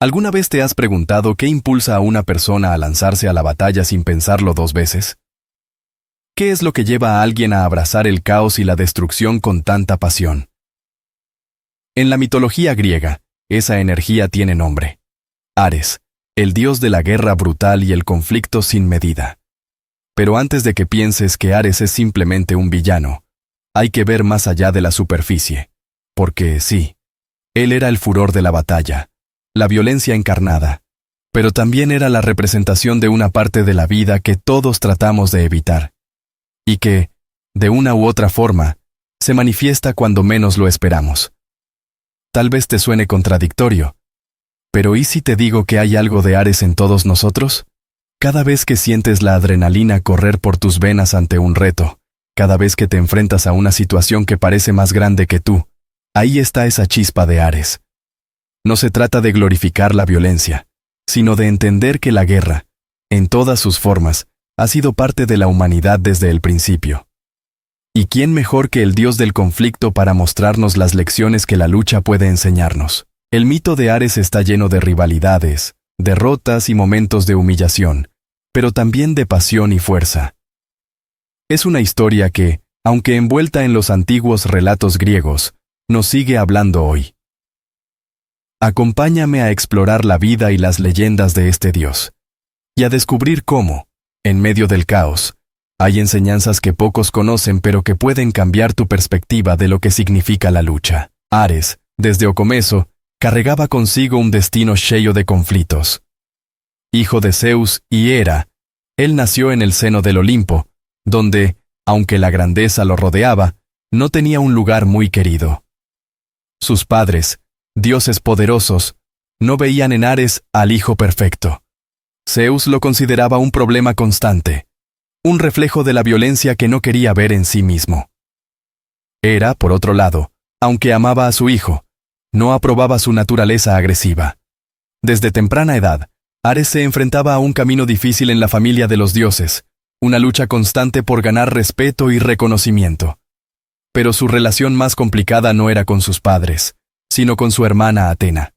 ¿Alguna vez te has preguntado qué impulsa a una persona a lanzarse a la batalla sin pensarlo dos veces? ¿Qué es lo que lleva a alguien a abrazar el caos y la destrucción con tanta pasión? En la mitología griega, esa energía tiene nombre: Ares, el dios de la guerra brutal y el conflicto sin medida. Pero antes de que pienses que Ares es simplemente un villano, hay que ver más allá de la superficie, porque sí, él era el furor de la batalla, la violencia encarnada, pero también era la representación de una parte de la vida que todos tratamos de evitar, y que, de una u otra forma, se manifiesta cuando menos lo esperamos. Tal vez te suene contradictorio, pero ¿y si te digo que hay algo de Ares en todos nosotros? Cada vez que sientes la adrenalina correr por tus venas ante un reto, cada vez que te enfrentas a una situación que parece más grande que tú, ahí está esa chispa de Ares. No se trata de glorificar la violencia, sino de entender que la guerra, en todas sus formas, ha sido parte de la humanidad desde el principio. ¿Y quién mejor que el dios del conflicto para mostrarnos las lecciones que la lucha puede enseñarnos? El mito de Ares está lleno de rivalidades, derrotas y momentos de humillación, pero también de pasión y fuerza. Es una historia que, aunque envuelta en los antiguos relatos griegos, nos sigue hablando hoy. Acompáñame a explorar la vida y las leyendas de este dios, y a descubrir cómo, en medio del caos, hay enseñanzas que pocos conocen pero que pueden cambiar tu perspectiva de lo que significa la lucha. Ares, desde o começo, carregaba consigo un destino cheio de conflitos. Hijo de Zeus y Hera, él nació en el seno del Olimpo, donde, aunque la grandeza lo rodeaba, no tenía un lugar muy querido. Sus padres, dioses poderosos, no veían en Ares al hijo perfecto. Zeus lo consideraba un problema constante, un reflejo de la violencia que no quería ver en sí mismo. Hera, por otro lado, aunque amaba a su hijo, no aprobaba su naturaleza agresiva. Desde temprana edad, Ares se enfrentaba a un camino difícil en la familia de los dioses, una lucha constante por ganar respeto y reconocimiento. Pero su relación más complicada no era con sus padres, sino con su hermana Atena.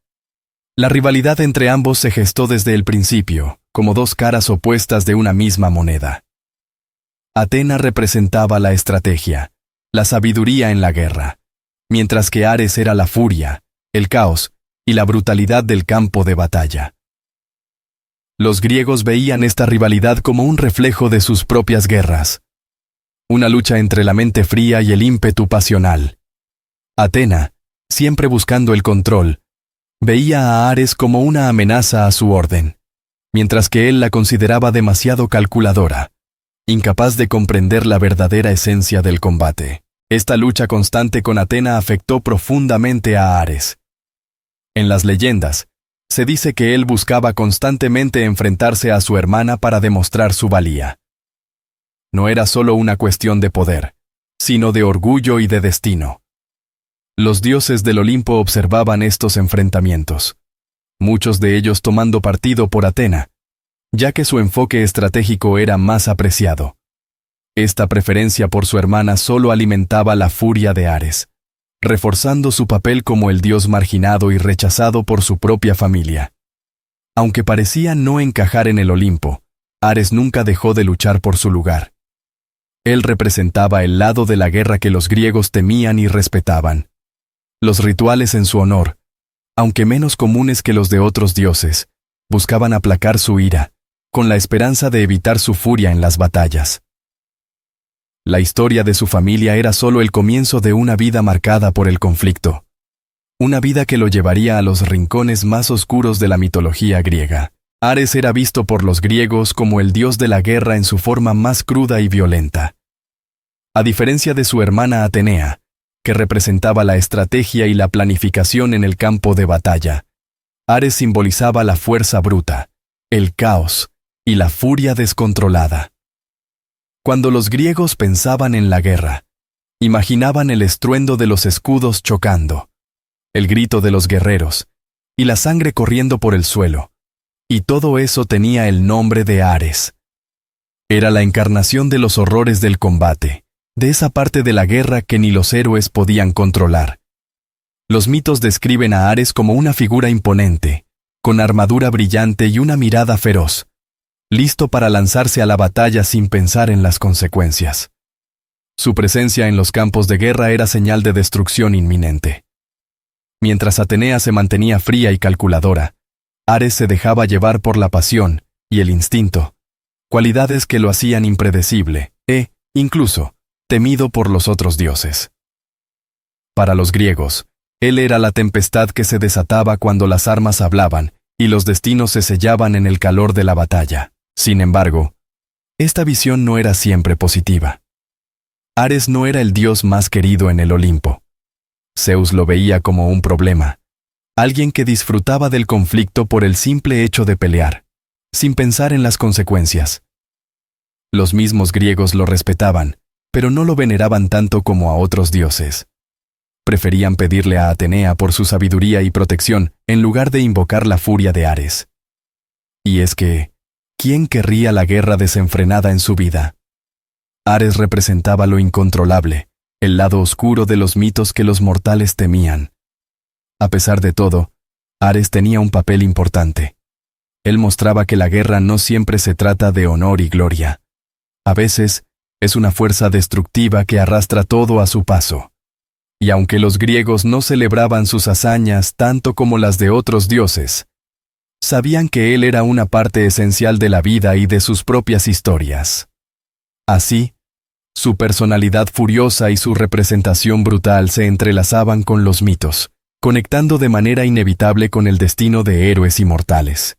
La rivalidad entre ambos se gestó desde el principio, como dos caras opuestas de una misma moneda. Atena representaba la estrategia, la sabiduría en la guerra, mientras que Ares era la furia, el caos y la brutalidad del campo de batalla. Los griegos veían esta rivalidad como un reflejo de sus propias guerras, una lucha entre la mente fría y el ímpetu pasional. Atena, siempre buscando el control, veía a Ares como una amenaza a su orden, mientras que él la consideraba demasiado calculadora, incapaz de comprender la verdadera esencia del combate. Esta lucha constante con Atena afectó profundamente a Ares. En las leyendas, se dice que él buscaba constantemente enfrentarse a su hermana para demostrar su valía. No era solo una cuestión de poder, sino de orgullo y de destino. Los dioses del Olimpo observaban estos enfrentamientos, muchos de ellos tomando partido por Atena, ya que su enfoque estratégico era más apreciado. Esta preferencia por su hermana solo alimentaba la furia de Ares, reforzando su papel como el dios marginado y rechazado por su propia familia. Aunque parecía no encajar en el Olimpo, Ares nunca dejó de luchar por su lugar. Él representaba el lado de la guerra que los griegos temían y respetaban. Los rituales en su honor, aunque menos comunes que los de otros dioses, buscaban aplacar su ira, con la esperanza de evitar su furia en las batallas. La historia de su familia era solo el comienzo de una vida marcada por el conflicto. Una vida que lo llevaría a los rincones más oscuros de la mitología griega. Ares era visto por los griegos como el dios de la guerra en su forma más cruda y violenta. A diferencia de su hermana Atenea, que representaba la estrategia y la planificación en el campo de batalla, Ares simbolizaba la fuerza bruta, el caos y la furia descontrolada. Cuando los griegos pensaban en la guerra, imaginaban el estruendo de los escudos chocando, el grito de los guerreros, y la sangre corriendo por el suelo, y todo eso tenía el nombre de Ares. Era la encarnación de los horrores del combate, de esa parte de la guerra que ni los héroes podían controlar. Los mitos describen a Ares como una figura imponente, con armadura brillante y una mirada feroz, listo para lanzarse a la batalla sin pensar en las consecuencias. Su presencia en los campos de guerra era señal de destrucción inminente. Mientras Atenea se mantenía fría y calculadora, Ares se dejaba llevar por la pasión y el instinto, cualidades que lo hacían impredecible incluso, temido por los otros dioses. Para los griegos, él era la tempestad que se desataba cuando las armas hablaban y los destinos se sellaban en el calor de la batalla. Sin embargo, esta visión no era siempre positiva. Ares no era el dios más querido en el Olimpo. Zeus lo veía como un problema, alguien que disfrutaba del conflicto por el simple hecho de pelear, sin pensar en las consecuencias. Los mismos griegos lo respetaban, pero no lo veneraban tanto como a otros dioses. Preferían pedirle a Atenea por su sabiduría y protección en lugar de invocar la furia de Ares. Y es que, ¿quién querría la guerra desenfrenada en su vida? Ares representaba lo incontrolable, el lado oscuro de los mitos que los mortales temían. A pesar de todo, Ares tenía un papel importante. Él mostraba que la guerra no siempre se trata de honor y gloria. A veces, es una fuerza destructiva que arrastra todo a su paso. Y aunque los griegos no celebraban sus hazañas tanto como las de otros dioses, sabían que él era una parte esencial de la vida y de sus propias historias. Así, su personalidad furiosa y su representación brutal se entrelazaban con los mitos, conectando de manera inevitable con el destino de héroes inmortales.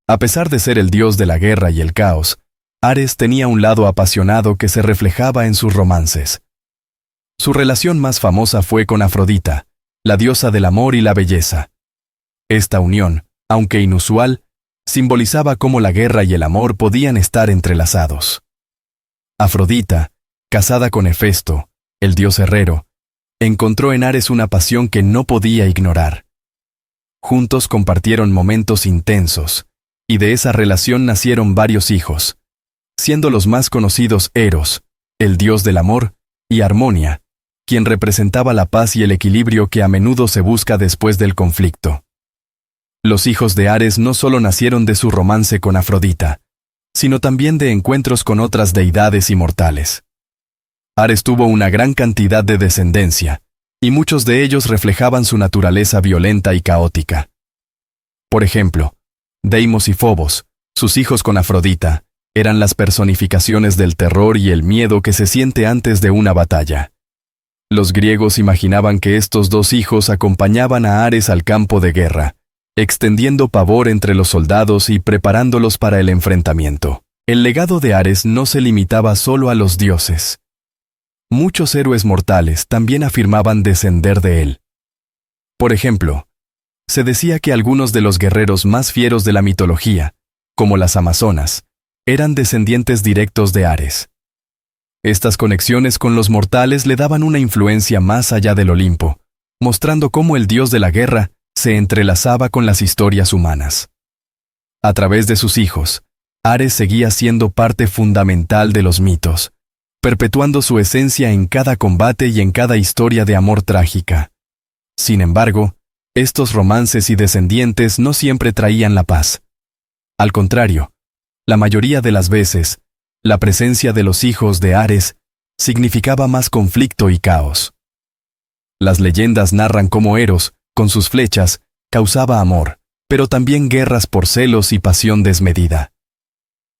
A pesar de ser el dios de la guerra y el caos, Ares tenía un lado apasionado que se reflejaba en sus romances. Su relación más famosa fue con Afrodita, la diosa del amor y la belleza. Esta unión, aunque inusual, simbolizaba cómo la guerra y el amor podían estar entrelazados. Afrodita, casada con Hefesto, el dios herrero, encontró en Ares una pasión que no podía ignorar. Juntos compartieron momentos intensos, y de esa relación nacieron varios hijos, siendo los más conocidos Eros, el dios del amor, y Harmonia, quien representaba la paz y el equilibrio que a menudo se busca después del conflicto. Los hijos de Ares no solo nacieron de su romance con Afrodita, sino también de encuentros con otras deidades inmortales. Ares tuvo una gran cantidad de descendencia, y muchos de ellos reflejaban su naturaleza violenta y caótica. Por ejemplo, Deimos y Fobos, sus hijos con Afrodita, eran las personificaciones del terror y el miedo que se siente antes de una batalla. Los griegos imaginaban que estos dos hijos acompañaban a Ares al campo de guerra, extendiendo pavor entre los soldados y preparándolos para el enfrentamiento. El legado de Ares no se limitaba solo a los dioses. Muchos héroes mortales también afirmaban descender de él. Por ejemplo, se decía que algunos de los guerreros más fieros de la mitología, como las Amazonas, eran descendientes directos de Ares. Estas conexiones con los mortales le daban una influencia más allá del Olimpo, mostrando cómo el dios de la guerra se entrelazaba con las historias humanas. A través de sus hijos, Ares seguía siendo parte fundamental de los mitos, perpetuando su esencia en cada combate y en cada historia de amor trágica. Sin embargo, estos romances y descendientes no siempre traían la paz. Al contrario, la mayoría de las veces, la presencia de los hijos de Ares significaba más conflicto y caos. Las leyendas narran cómo Eros, con sus flechas, causaba amor, pero también guerras por celos y pasión desmedida.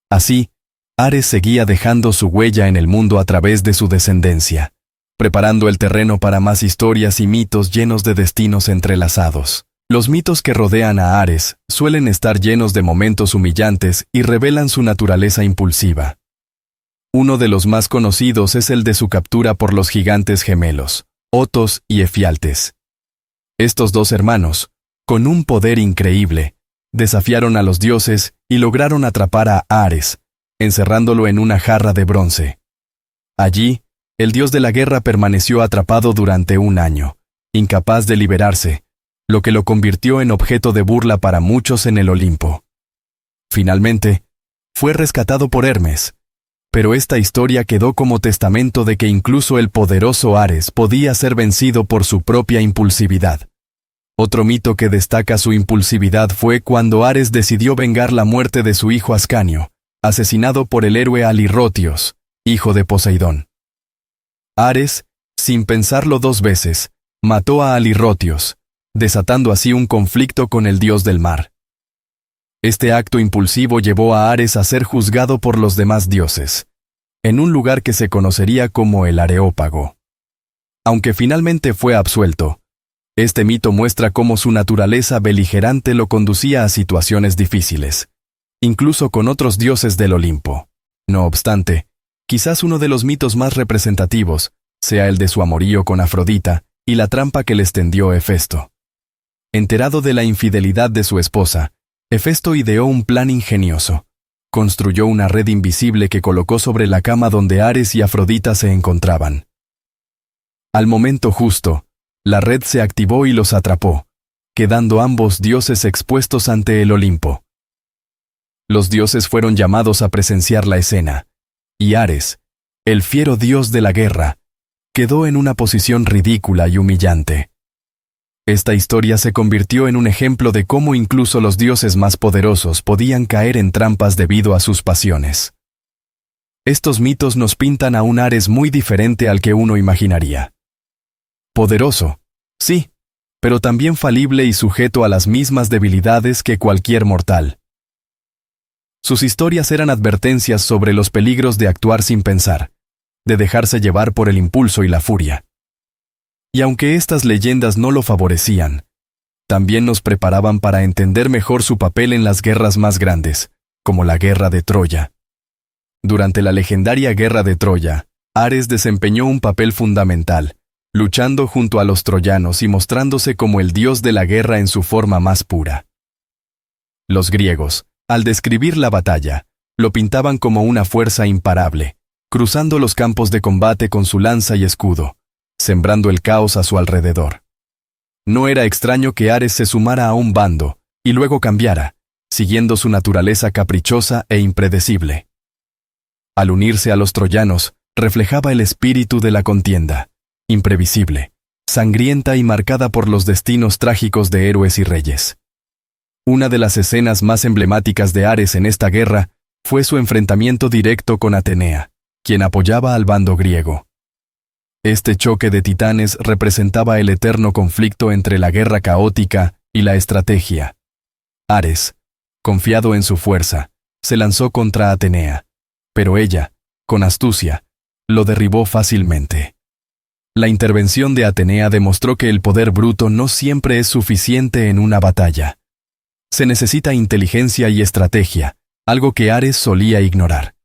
Así, Ares seguía dejando su huella en el mundo a través de su descendencia, preparando el terreno para más historias y mitos llenos de destinos entrelazados. Los mitos que rodean a Ares suelen estar llenos de momentos humillantes y revelan su naturaleza impulsiva. Uno de los más conocidos es el de su captura por los gigantes gemelos, Otos y Efialtes. Estos dos hermanos, con un poder increíble, desafiaron a los dioses y lograron atrapar a Ares, encerrándolo en una jarra de bronce. Allí, el dios de la guerra permaneció atrapado durante un año, incapaz de liberarse, lo que lo convirtió en objeto de burla para muchos en el Olimpo. Finalmente, fue rescatado por Hermes, pero esta historia quedó como testamento de que incluso el poderoso Ares podía ser vencido por su propia impulsividad. Otro mito que destaca su impulsividad fue cuando Ares decidió vengar la muerte de su hijo Ascanio, asesinado por el héroe Alirrotios, hijo de Poseidón. Ares, sin pensarlo dos veces, mató a Alirrotios, desatando así un conflicto con el dios del mar. Este acto impulsivo llevó a Ares a ser juzgado por los demás dioses, en un lugar que se conocería como el Areópago. Aunque finalmente fue absuelto, este mito muestra cómo su naturaleza beligerante lo conducía a situaciones difíciles, incluso con otros dioses del Olimpo. No obstante, quizás uno de los mitos más representativos sea el de su amorío con Afrodita y la trampa que les tendió Hefesto. Enterado de la infidelidad de su esposa, Hefesto ideó un plan ingenioso. Construyó una red invisible que colocó sobre la cama donde Ares y Afrodita se encontraban. Al momento justo, la red se activó y los atrapó, quedando ambos dioses expuestos ante el Olimpo. Los dioses fueron llamados a presenciar la escena, y Ares, el fiero dios de la guerra, quedó en una posición ridícula y humillante. Esta historia se convirtió en un ejemplo de cómo incluso los dioses más poderosos podían caer en trampas debido a sus pasiones. Estos mitos nos pintan a un Ares muy diferente al que uno imaginaría. Poderoso, sí, pero también falible y sujeto a las mismas debilidades que cualquier mortal. Sus historias eran advertencias sobre los peligros de actuar sin pensar, de dejarse llevar por el impulso y la furia. Y aunque estas leyendas no lo favorecían, también nos preparaban para entender mejor su papel en las guerras más grandes, como la Guerra de Troya. Durante la legendaria Guerra de Troya, Ares desempeñó un papel fundamental, luchando junto a los troyanos y mostrándose como el dios de la guerra en su forma más pura. Los griegos, al describir la batalla, lo pintaban como una fuerza imparable, cruzando los campos de combate con su lanza y escudo, sembrando el caos a su alrededor. No era extraño que Ares se sumara a un bando, y luego cambiara, siguiendo su naturaleza caprichosa e impredecible. Al unirse a los troyanos, reflejaba el espíritu de la contienda, imprevisible, sangrienta y marcada por los destinos trágicos de héroes y reyes. Una de las escenas más emblemáticas de Ares en esta guerra fue su enfrentamiento directo con Atenea, quien apoyaba al bando griego. Este choque de titanes representaba el eterno conflicto entre la guerra caótica y la estrategia. Ares, confiado en su fuerza, se lanzó contra Atenea, pero ella, con astucia, lo derribó fácilmente. La intervención de Atenea demostró que el poder bruto no siempre es suficiente en una batalla. Se necesita inteligencia y estrategia, algo que Ares solía ignorar.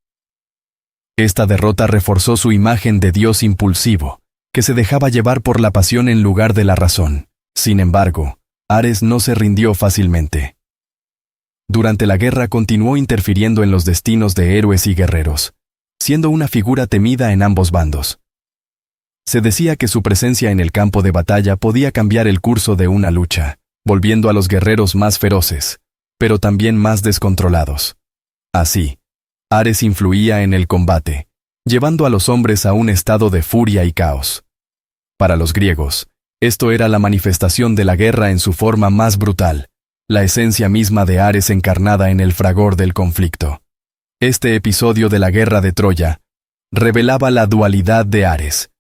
Esta derrota reforzó su imagen de dios impulsivo, que se dejaba llevar por la pasión en lugar de la razón. Sin embargo, Ares no se rindió fácilmente. Durante la guerra continuó interfiriendo en los destinos de héroes y guerreros, siendo una figura temida en ambos bandos. Se decía que su presencia en el campo de batalla podía cambiar el curso de una lucha, volviendo a los guerreros más feroces, pero también más descontrolados. Así, Ares influía en el combate, llevando a los hombres a un estado de furia y caos. Para los griegos, esto era la manifestación de la guerra en su forma más brutal, la esencia misma de Ares encarnada en el fragor del conflicto. Este episodio de la Guerra de Troya revelaba la dualidad de Ares,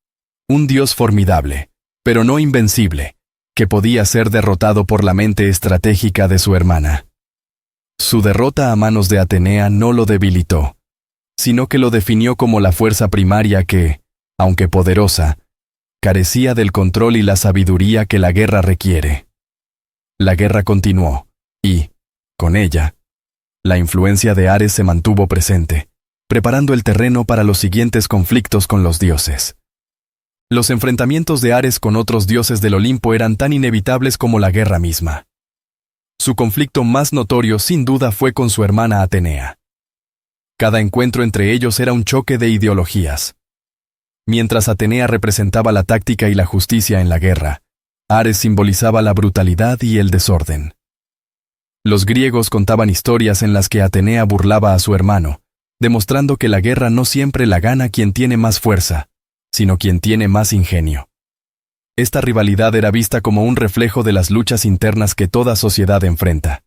un dios formidable, pero no invencible, que podía ser derrotado por la mente estratégica de su hermana. Su derrota a manos de Atenea no lo debilitó, sino que lo definió como la fuerza primaria que, aunque poderosa, carecía del control y la sabiduría que la guerra requiere. La guerra continuó, y, con ella, la influencia de Ares se mantuvo presente, preparando el terreno para los siguientes conflictos con los dioses. Los enfrentamientos de Ares con otros dioses del Olimpo eran tan inevitables como la guerra misma. Su conflicto más notorio sin duda fue con su hermana Atenea. Cada encuentro entre ellos era un choque de ideologías. Mientras Atenea representaba la táctica y la justicia en la guerra, Ares simbolizaba la brutalidad y el desorden. Los griegos contaban historias en las que Atenea burlaba a su hermano, demostrando que la guerra no siempre la gana quien tiene más fuerza, sino quien tiene más ingenio. Esta rivalidad era vista como un reflejo de las luchas internas que toda sociedad enfrenta.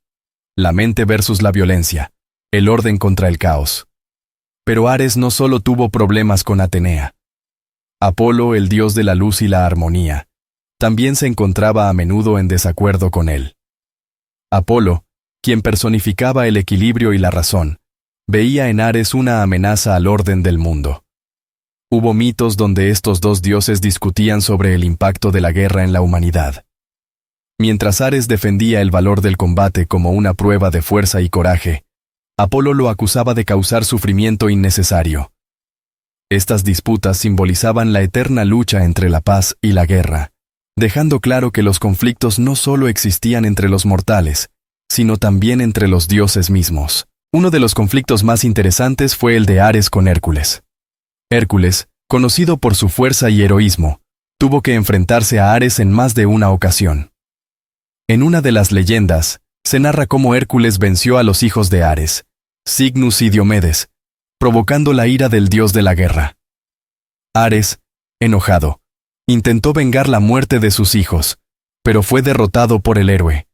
La mente versus la violencia, el orden contra el caos. Pero Ares no solo tuvo problemas con Atenea. Apolo, el dios de la luz y la armonía, también se encontraba a menudo en desacuerdo con él. Apolo, quien personificaba el equilibrio y la razón, veía en Ares una amenaza al orden del mundo. Hubo mitos donde estos dos dioses discutían sobre el impacto de la guerra en la humanidad. Mientras Ares defendía el valor del combate como una prueba de fuerza y coraje, Apolo lo acusaba de causar sufrimiento innecesario. Estas disputas simbolizaban la eterna lucha entre la paz y la guerra, dejando claro que los conflictos no solo existían entre los mortales, sino también entre los dioses mismos. Uno de los conflictos más interesantes fue el de Ares con Hércules. Hércules, conocido por su fuerza y heroísmo, tuvo que enfrentarse a Ares en más de una ocasión. En una de las leyendas, se narra cómo Hércules venció a los hijos de Ares, Cygnus y Diomedes, provocando la ira del dios de la guerra. Ares, enojado, intentó vengar la muerte de sus hijos, pero fue derrotado por el héroe.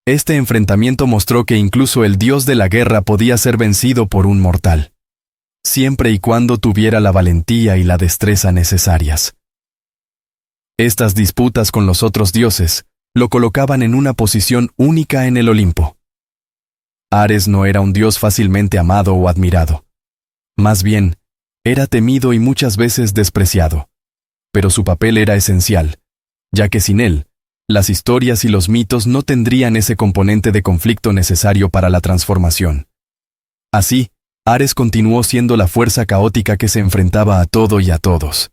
Este enfrentamiento mostró que incluso el dios de la guerra podía ser vencido por un mortal, siempre y cuando tuviera la valentía y la destreza necesarias. Estas disputas con los otros dioses lo colocaban en una posición única en el Olimpo. Ares no era un dios fácilmente amado o admirado. Más bien, era temido y muchas veces despreciado. Pero su papel era esencial, ya que sin él, las historias y los mitos no tendrían ese componente de conflicto necesario para la transformación. Así, Ares continuó siendo la fuerza caótica que se enfrentaba a todo y a todos,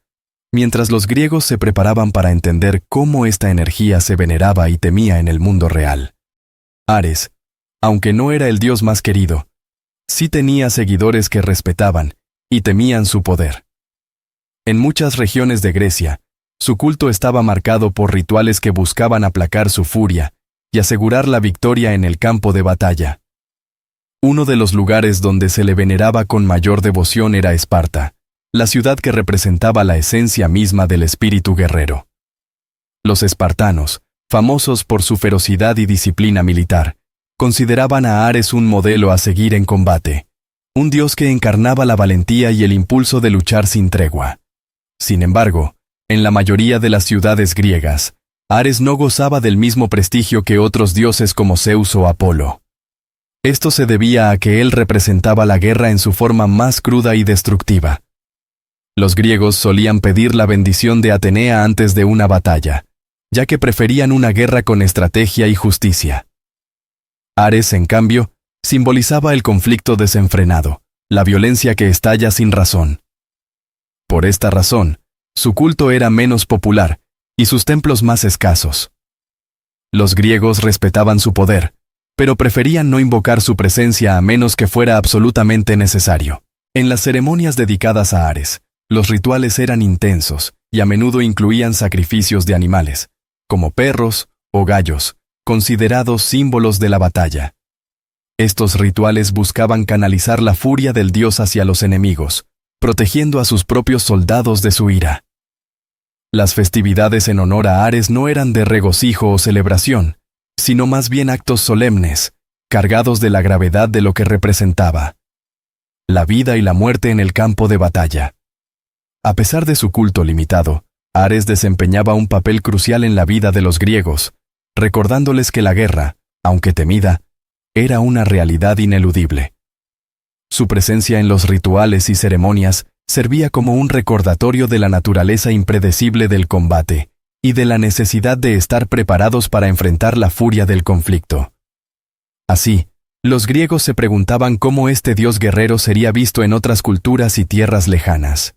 mientras los griegos se preparaban para entender cómo esta energía se veneraba y temía en el mundo real. Ares, aunque no era el dios más querido, sí tenía seguidores que respetaban y temían su poder. En muchas regiones de Grecia, su culto estaba marcado por rituales que buscaban aplacar su furia y asegurar la victoria en el campo de batalla. Uno de los lugares donde se le veneraba con mayor devoción era Esparta, la ciudad que representaba la esencia misma del espíritu guerrero. Los espartanos, famosos por su ferocidad y disciplina militar, consideraban a Ares un modelo a seguir en combate, un dios que encarnaba la valentía y el impulso de luchar sin tregua. Sin embargo, en la mayoría de las ciudades griegas, Ares no gozaba del mismo prestigio que otros dioses como Zeus o Apolo. Esto se debía a que él representaba la guerra en su forma más cruda y destructiva. Los griegos solían pedir la bendición de Atenea antes de una batalla, ya que preferían una guerra con estrategia y justicia. Ares, en cambio, simbolizaba el conflicto desenfrenado, la violencia que estalla sin razón. Por esta razón, su culto era menos popular y sus templos más escasos. Los griegos respetaban su poder, pero preferían no invocar su presencia a menos que fuera absolutamente necesario. En las ceremonias dedicadas a Ares, los rituales eran intensos y a menudo incluían sacrificios de animales, como perros o gallos, considerados símbolos de la batalla. Estos rituales buscaban canalizar la furia del dios hacia los enemigos, protegiendo a sus propios soldados de su ira. Las festividades en honor a Ares no eran de regocijo o celebración, sino más bien actos solemnes, cargados de la gravedad de lo que representaba: la vida y la muerte en el campo de batalla. A pesar de su culto limitado, Ares desempeñaba un papel crucial en la vida de los griegos, recordándoles que la guerra, aunque temida, era una realidad ineludible. Su presencia en los rituales y ceremonias servía como un recordatorio de la naturaleza impredecible del combate y de la necesidad de estar preparados para enfrentar la furia del conflicto. Así, los griegos se preguntaban cómo este dios guerrero sería visto en otras culturas y tierras lejanas.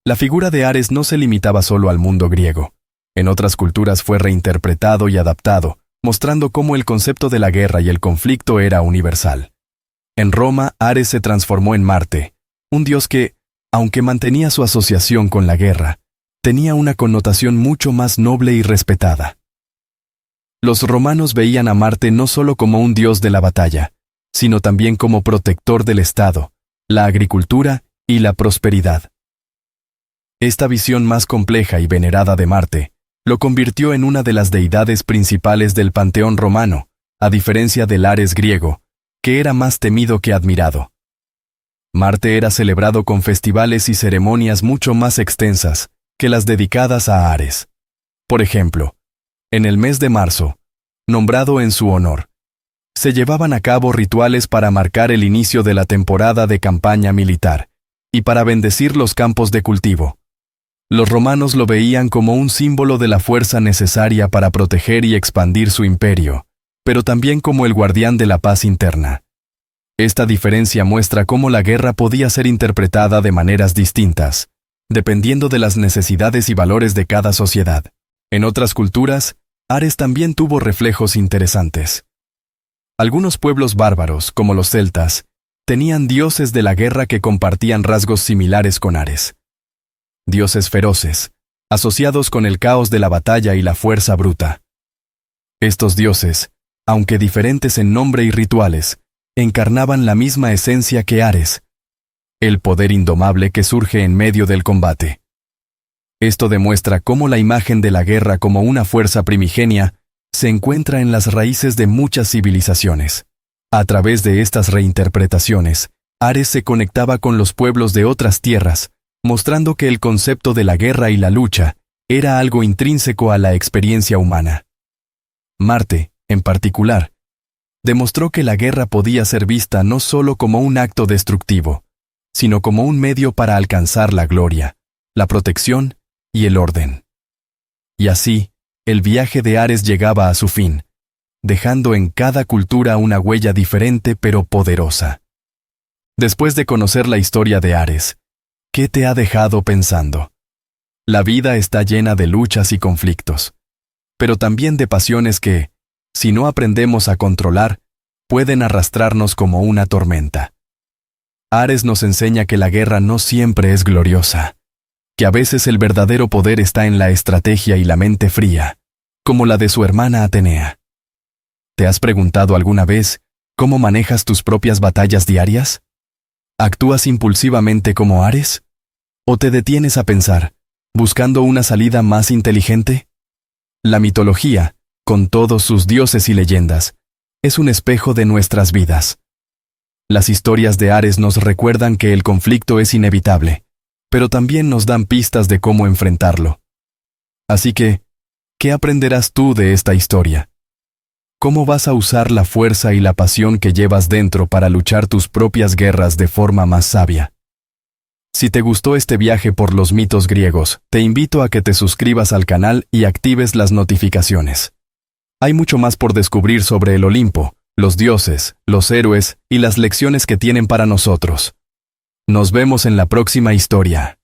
La figura de Ares no se limitaba solo al mundo griego. En otras culturas fue reinterpretado y adaptado, mostrando cómo el concepto de la guerra y el conflicto era universal. En Roma, Ares se transformó en Marte, un dios que, aunque mantenía su asociación con la guerra, tenía una connotación mucho más noble y respetada. Los romanos veían a Marte no solo como un dios de la batalla, sino también como protector del Estado, la agricultura y la prosperidad. Esta visión más compleja y venerada de Marte lo convirtió en una de las deidades principales del panteón romano, a diferencia del Ares griego, que era más temido que admirado. Marte era celebrado con festivales y ceremonias mucho más extensas que las dedicadas a Ares. Por ejemplo, en el mes de marzo, nombrado en su honor, se llevaban a cabo rituales para marcar el inicio de la temporada de campaña militar y para bendecir los campos de cultivo. Los romanos lo veían como un símbolo de la fuerza necesaria para proteger y expandir su imperio, pero también como el guardián de la paz interna. Esta diferencia muestra cómo la guerra podía ser interpretada de maneras distintas, dependiendo de las necesidades y valores de cada sociedad. En otras culturas, Ares también tuvo reflejos interesantes. Algunos pueblos bárbaros, como los celtas, tenían dioses de la guerra que compartían rasgos similares con Ares. Dioses feroces, asociados con el caos de la batalla y la fuerza bruta. Estos dioses, aunque diferentes en nombre y rituales, encarnaban la misma esencia que Ares, el poder indomable que surge en medio del combate. Esto demuestra cómo la imagen de la guerra como una fuerza primigenia se encuentra en las raíces de muchas civilizaciones. A través de estas reinterpretaciones, Ares se conectaba con los pueblos de otras tierras, mostrando que el concepto de la guerra y la lucha era algo intrínseco a la experiencia humana. Marte, en particular, demostró que la guerra podía ser vista no solo como un acto destructivo, sino como un medio para alcanzar la gloria, la protección y el orden. Y así, el viaje de Ares llegaba a su fin, dejando en cada cultura una huella diferente pero poderosa. Después de conocer la historia de Ares, ¿qué te ha dejado pensando? La vida está llena de luchas y conflictos, pero también de pasiones que, si no aprendemos a controlar, pueden arrastrarnos como una tormenta. Ares nos enseña que la guerra no siempre es gloriosa, que a veces el verdadero poder está en la estrategia y la mente fría, como la de su hermana Atenea. ¿Te has preguntado alguna vez cómo manejas tus propias batallas diarias? ¿Actúas impulsivamente como Ares? ¿O te detienes a pensar, buscando una salida más inteligente? La mitología, con todos sus dioses y leyendas, es un espejo de nuestras vidas. Las historias de Ares nos recuerdan que el conflicto es inevitable, pero también nos dan pistas de cómo enfrentarlo. Así que, ¿qué aprenderás tú de esta historia? ¿Cómo vas a usar la fuerza y la pasión que llevas dentro para luchar tus propias guerras de forma más sabia? Si te gustó este viaje por los mitos griegos, te invito a que te suscribas al canal y actives las notificaciones. Hay mucho más por descubrir sobre el Olimpo, los dioses, los héroes y las lecciones que tienen para nosotros. Nos vemos en la próxima historia.